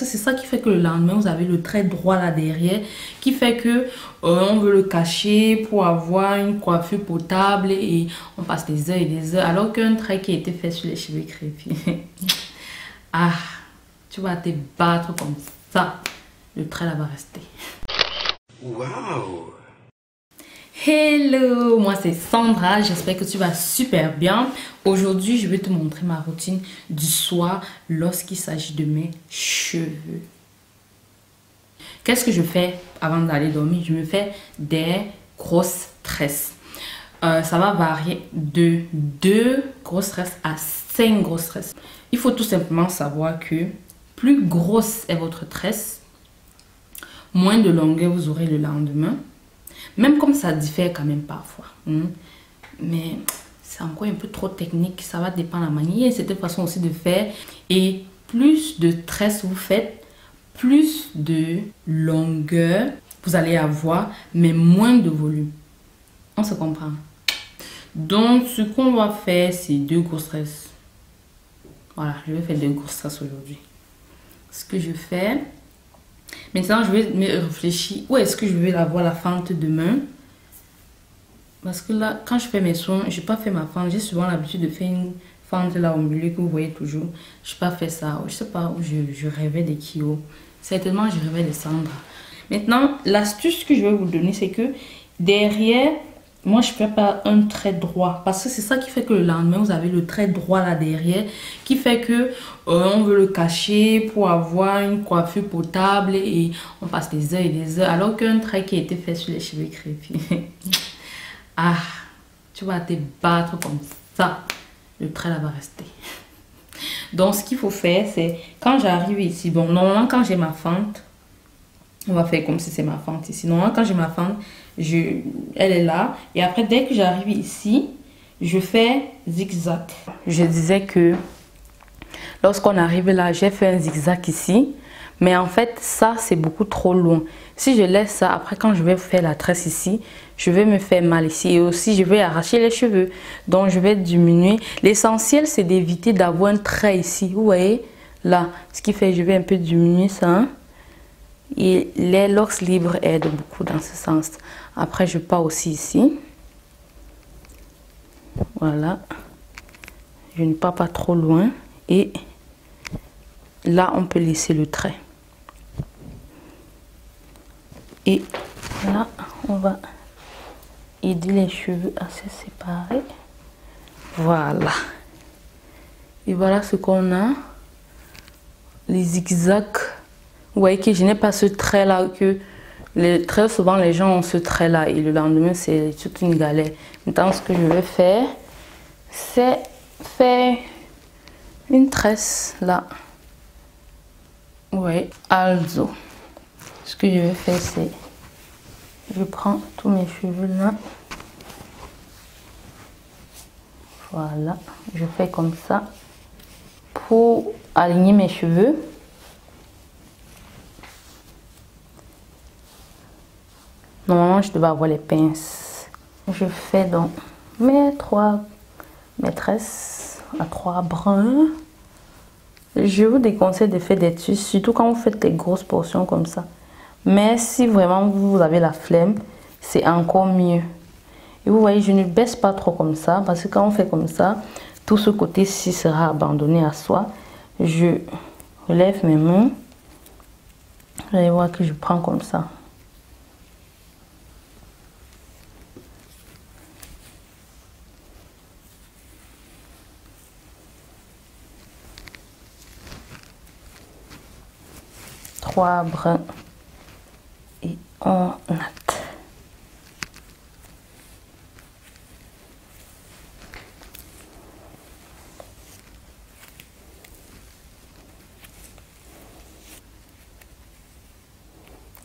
C'est ça qui fait que le lendemain, vous avez le trait droit là derrière, qui fait que on veut le cacher pour avoir une coiffure potable et on passe des heures et des heures. Alors qu'un trait qui a été fait sur les cheveux crépus, ah, tu vas te battre comme ça. Le trait là va rester. Wow! Hello, moi c'est Sandra, j'espère que tu vas super bien. Aujourd'hui, je vais te montrer ma routine du soir lorsqu'il s'agit de mes cheveux. Qu'est-ce que je fais avant d'aller dormir? Je me fais des grosses tresses. Ça va varier de 2 grosses tresses à 5 grosses tresses. Il faut tout simplement savoir que plus grosse est votre tresse, moins de longueur vous aurez le lendemain. Même comme ça diffère quand même parfois. Mais c'est encore un peu trop technique. Ça va dépendre de la manière. Il y a une certaine façon aussi de faire. Et plus de tresses vous faites, plus de longueur vous allez avoir, mais moins de volume. On se comprend. Donc, ce qu'on va faire, c'est 2 grosses tresses. Voilà, je vais faire 2 grosses tresses aujourd'hui. Ce que je fais... Maintenant, je vais me réfléchir où est-ce que je vais avoir la fente demain. Parce que là, quand je fais mes soins, je n'ai pas fait ma fente. J'ai souvent l'habitude de faire une fente là au milieu que vous voyez toujours. Je n'ai pas fait ça. Je ne sais pas où je rêvais des Kyo. Certainement, je rêvais de Sandra. Maintenant, l'astuce que je vais vous donner, c'est que derrière, moi, je ne fais pas un trait droit. Parce que c'est ça qui fait que le lendemain, vous avez le trait droit là derrière. Qui fait que on veut le cacher pour avoir une coiffure potable. Et on passe des heures et des heures. Alors qu'un trait qui a été fait sur les cheveux crépus. Ah, tu vas te battre comme ça. Le trait là va rester. Donc, ce qu'il faut faire, c'est quand j'arrive ici. Bon, normalement, quand j'ai ma fente, on va faire comme si c'est ma fente ici. Normalement, quand j'ai ma fente, elle est là. Et après, dès que j'arrive ici, je fais zigzag. Je disais que lorsqu'on arrive là, j'ai fait un zigzag ici. Mais en fait, ça, c'est beaucoup trop loin. Si je laisse ça, après, quand je vais faire la tresse ici, je vais me faire mal ici. Et aussi, je vais arracher les cheveux. Donc, je vais diminuer. L'essentiel, c'est d'éviter d'avoir un trait ici. Vous voyez, là. Ce qui fait que je vais un peu diminuer ça. Et les locks libres aident beaucoup dans ce sens. Après, je pars aussi ici. Voilà. Je ne pars pas trop loin. Et là, on peut laisser le trait. Et là, on va aider les cheveux à se séparer. Voilà. Et voilà ce qu'on a. Les zigzags. Vous voyez que je n'ai pas ce trait là que très souvent les gens ont ce trait là et le lendemain c'est toute une galère. Maintenant ce que je vais faire c'est faire une tresse là. Oui, also ce que je vais faire c'est je prends tous mes cheveux là. Voilà, je fais comme ça pour aligner mes cheveux. Normalement, je devais avoir les pinces. Je fais donc mes 3 tresses à 3 brins. Je vous déconseille de faire des tissus, surtout quand vous faites des grosses portions comme ça. Mais si vraiment vous avez la flemme, c'est encore mieux. Et vous voyez, je ne baisse pas trop comme ça, parce que quand on fait comme ça, tout ce côté-ci sera abandonné à soi. Je relève mes mains. Vous allez voir que je prends comme ça. Trois brins et on natte.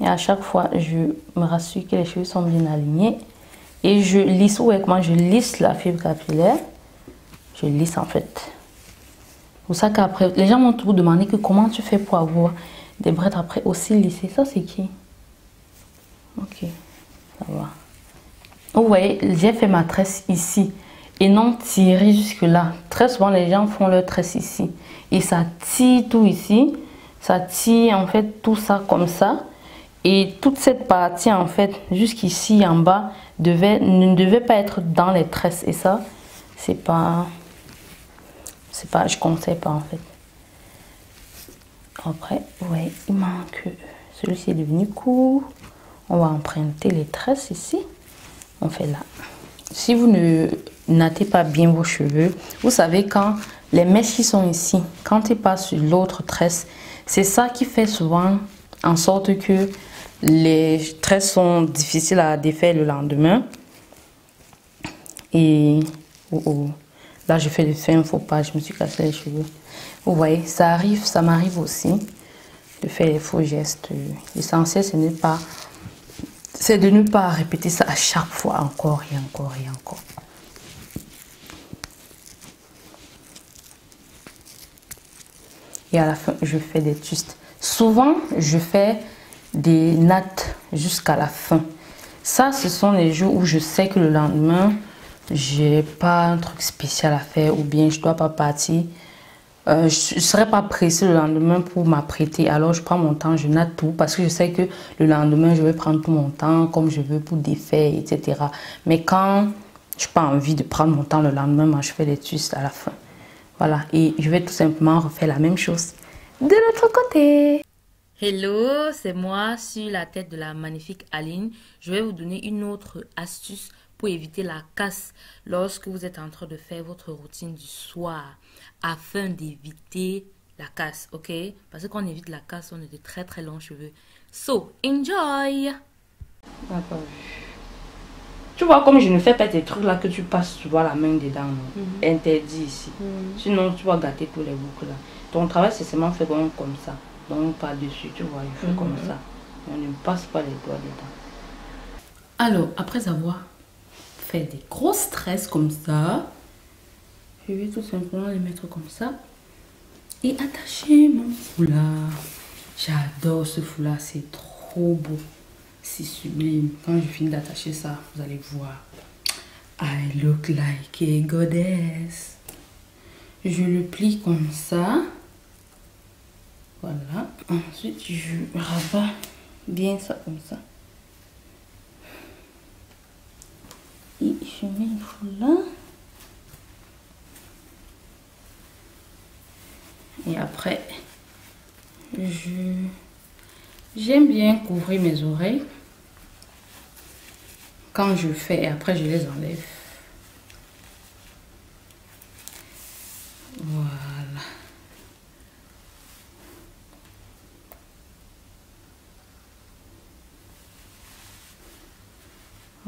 Et à chaque fois, je me rassure que les cheveux sont bien alignés et je lisse. Ou avec moi, je lisse la fibre capillaire. Je lisse en fait. C'est pour ça qu'après, les gens m'ont toujours demandé que comment tu fais pour avoir des brettes après aussi lissées. Ça, c'est qui? Ok, ça va. Vous voyez, j'ai fait ma tresse ici et non tirée jusque là. Très souvent, les gens font leur tresse ici et ça tire tout ici. Ça tire en fait tout ça comme ça. Et toute cette partie en fait, jusqu'ici en bas, ne devait pas être dans les tresses. Et ça, c'est pas, je conseille pas en fait. Après, ouais, il manque, celui-ci est devenu court. On va emprunter les tresses ici. On fait là. Si vous ne nattez pas bien vos cheveux, vous savez quand les mèches qui sont ici, quand ils passent sur l'autre tresse, c'est ça qui fait souvent en sorte que les tresses sont difficiles à défaire le lendemain. Et là, je fais un faux pas, je me suis cassé les cheveux. Vous voyez, ça arrive, ça m'arrive aussi de faire les faux gestes. L'essentiel, c'est de ne pas répéter ça à chaque fois, encore et encore et encore. Et à la fin, je fais des twists. Souvent, je fais des nattes jusqu'à la fin. Ça, ce sont les jours où je sais que le lendemain, j'ai pas un truc spécial à faire ou bien je dois pas partir. Je serai pas pressée le lendemain pour m'apprêter. Alors, je prends mon temps, je natte tout parce que je sais que le lendemain, je vais prendre tout mon temps comme je veux pour défaire, etc. Mais quand je n'ai pas envie de prendre mon temps le lendemain, moi, je fais des twists à la fin. Voilà, et je vais tout simplement refaire la même chose de l'autre côté. Hello, c'est moi sur la tête de la magnifique Aline. Je vais vous donner une autre astuce pour éviter la casse lorsque vous êtes en train de faire votre routine du soir afin d'éviter la casse, ok? Parce que quand on évite la casse, on a de très très longs cheveux. So, enjoy! D'accord. Tu vois, comme je ne fais pas tes trucs là que tu passes, tu vois la main dedans, interdit ici. Sinon, tu vas gâter tous les boucles là. Ton travail, c'est seulement fait comme ça. Donc, par-dessus, tu vois, il fait comme ça. On ne passe pas les doigts dedans. Alors, après avoir fait des grosses tresses comme ça, je vais tout simplement les mettre comme ça et attacher mon foulard. J'adore ce foulard, c'est trop beau. C'est sublime. Quand je finis d'attacher ça, vous allez voir. I look like a goddess. Je le plie comme ça. Voilà. Ensuite, je rabats bien ça comme ça. Et je mets le foulard. Et après, j'aime bien couvrir mes oreilles. Quand je fais, et après je les enlève. Voilà.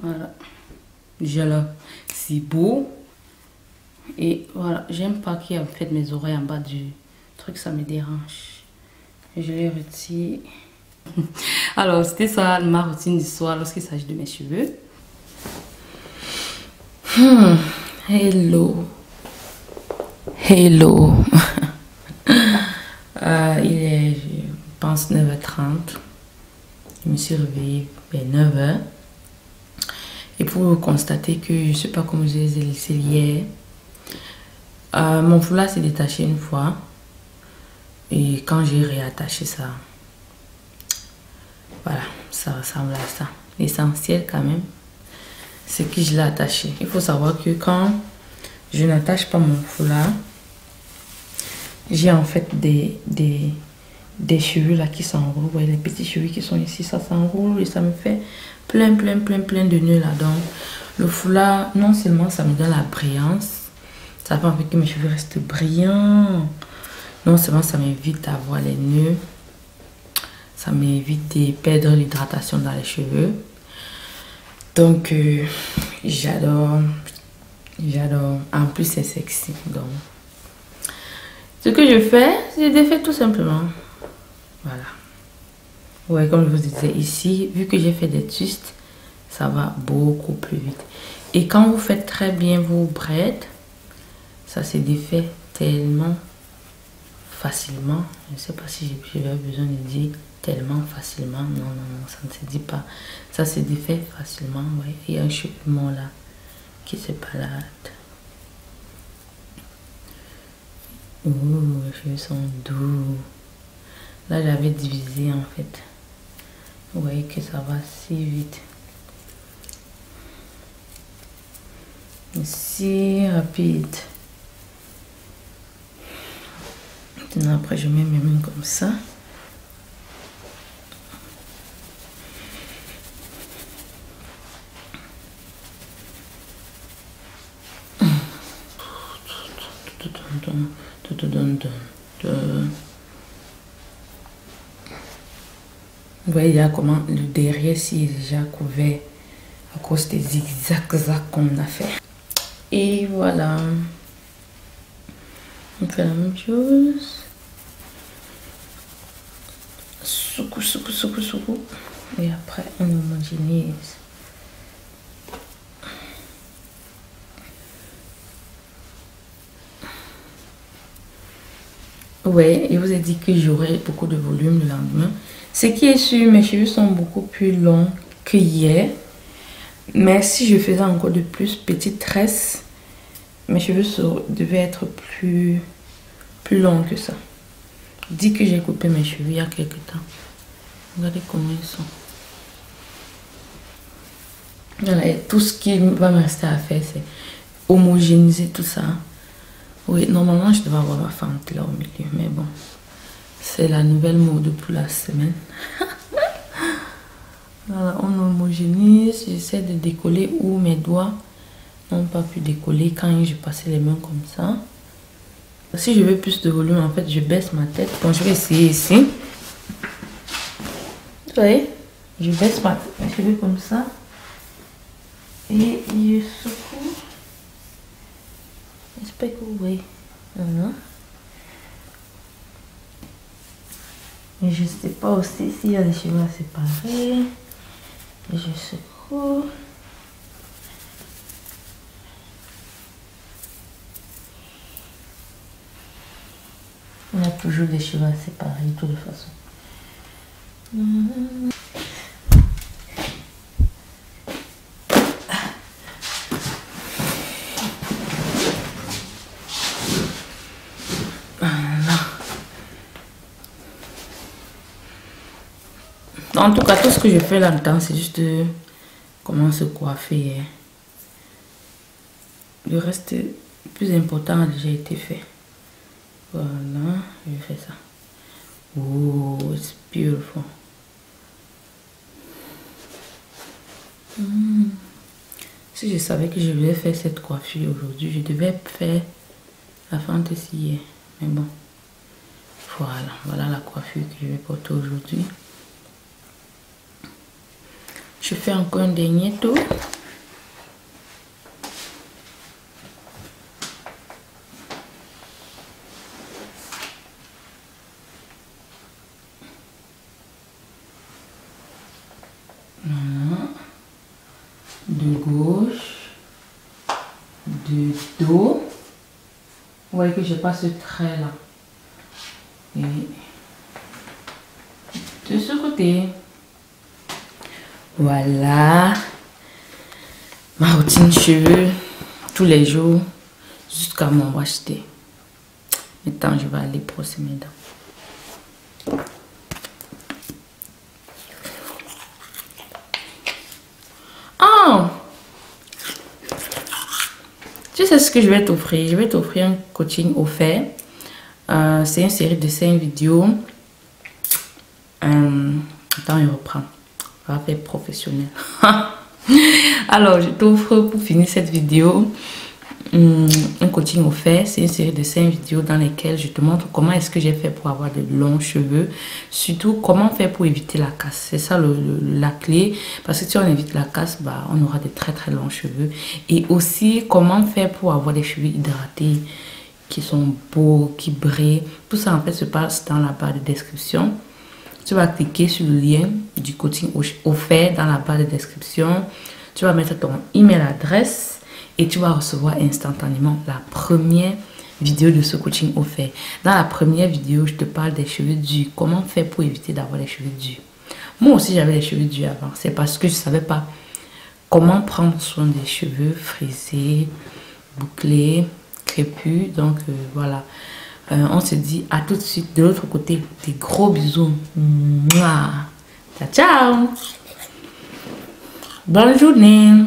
Voilà. Déjà là, c'est beau. Et voilà, j'aime pas qu'il y ait en fait mes oreilles en bas du truc, ça me dérange. Je les retire. Alors, c'était ça ma routine du soir lorsqu'il s'agit de mes cheveux. Hello. Hello. Il est, je pense, 9h30. Je me suis réveillée vers 9h. Et pour constater que je ne sais pas comment je les ai laissés hier. Mon foulard s'est détaché une fois. Et quand j'ai réattaché ça, voilà, ça ressemble à ça. L'essentiel quand même, c'est que je l'ai attaché. Il faut savoir que quand je n'attache pas mon foulard, j'ai en fait des cheveux là qui s'enroulent. Vous voyez les petits cheveux qui sont ici, ça s'enroule et ça me fait plein de nœuds là. Donc le foulard, non seulement ça me donne la brillance, ça fait en fait que mes cheveux restent brillants. Non seulement ça m'évite d'avoir les nœuds, ça m'évite de perdre l'hydratation dans les cheveux. Donc j'adore. En plus c'est sexy. Donc ce que je fais, c'est de faire tout simplement. Voilà. Ouais, comme je vous disais ici, vu que j'ai fait des twists, ça va beaucoup plus vite. Et quand vous faites très bien vos braids, ça se défait tellement facilement. Je ne sais pas si j'ai besoin de dire tellement facilement. Non, ça ne se dit pas. Ça se défait facilement. Ouais. Il y a un cheveu là qui se balade. Oh, les cheveux sont doux. Là, j'avais divisé en fait. Vous voyez que ça va si vite. Si rapide. Maintenant, après, je mets mes mains comme ça. Vous voyez là comment le derrière ici est déjà couvert à cause des zigzags qu'on a fait. Et voilà. On fait la même chose. Soukou, soukou, soukou, soukou. Et après on homogénise. Ouais, je vous ai dit que j'aurai beaucoup de volume le lendemain. Ce qui est sûr, mes cheveux sont beaucoup plus longs que hier. Mais si je faisais encore de plus petites tresses, mes cheveux devaient être plus longs que ça. Dis que j'ai coupé mes cheveux il y a quelques temps. Regardez comment ils sont. Voilà, et tout ce qui va me rester à faire, c'est homogénéiser tout ça. Oui, normalement, je devais avoir ma fente là au milieu, mais bon. C'est la nouvelle mode pour la semaine. Voilà, on homogénise. J'essaie de décoller où mes doigts n'ont pas pu décoller quand je passais les mains comme ça. Si je veux plus de volume, en fait, je baisse ma tête. Bon, je vais essayer ici. Vous voyez, je baisse mes cheveux comme ça. Et je secoue. J'espère que vous voyez. Voilà. Et je ne sais pas aussi s'il y a des cheveux à séparer. Et je secoue. Il y a toujours des cheveux à séparer de toute façon. En tout cas, tout ce que je fais là-dedans, c'est juste comment se coiffer. Le reste, le plus important a déjà été fait. Voilà, je fais ça. Oh, it's beautiful. Si je savais que je devais faire cette coiffure aujourd'hui, je devais faire la fantaisie hier. Mais bon, voilà la coiffure que je vais porter aujourd'hui. Je fais encore un dernier tour. Voilà. De gauche, de dos. Vous voyez que je passe ce trait là. Et de ce côté. Voilà. Ma routine cheveux tous les jours jusqu'à mon wash day. Maintenant, je vais aller brosser mes dents. Oh! Tu sais ce que je vais t'offrir? Je vais t'offrir un coaching offert. C'est une série de 5 vidéos. Attends, je reprends. On va faire professionnel. Alors, je t'offre pour finir cette vidéo un coaching offert. C'est une série de 5 vidéos dans lesquelles je te montre comment est-ce que j'ai fait pour avoir de longs cheveux. Surtout, comment faire pour éviter la casse. C'est ça la clé. Parce que si on évite la casse, bah, on aura des très très longs cheveux. Et aussi, comment faire pour avoir des cheveux hydratés, qui sont beaux, qui brillent. Tout ça, en fait, se passe dans la barre de description. Tu vas cliquer sur le lien du coaching offert dans la barre de description. Tu vas mettre ton email adresse et tu vas recevoir instantanément la première vidéo de ce coaching offert. Dans la première vidéo, je te parle des cheveux durs. Comment faire pour éviter d'avoir les cheveux durs. Moi aussi, j'avais les cheveux durs avant. C'est parce que je ne savais pas comment prendre soin des cheveux frisés, bouclés, crépus. Donc, voilà. On se dit à tout de suite de l'autre côté. Des gros bisous. Mouah. Ciao, ciao. Bonne journée.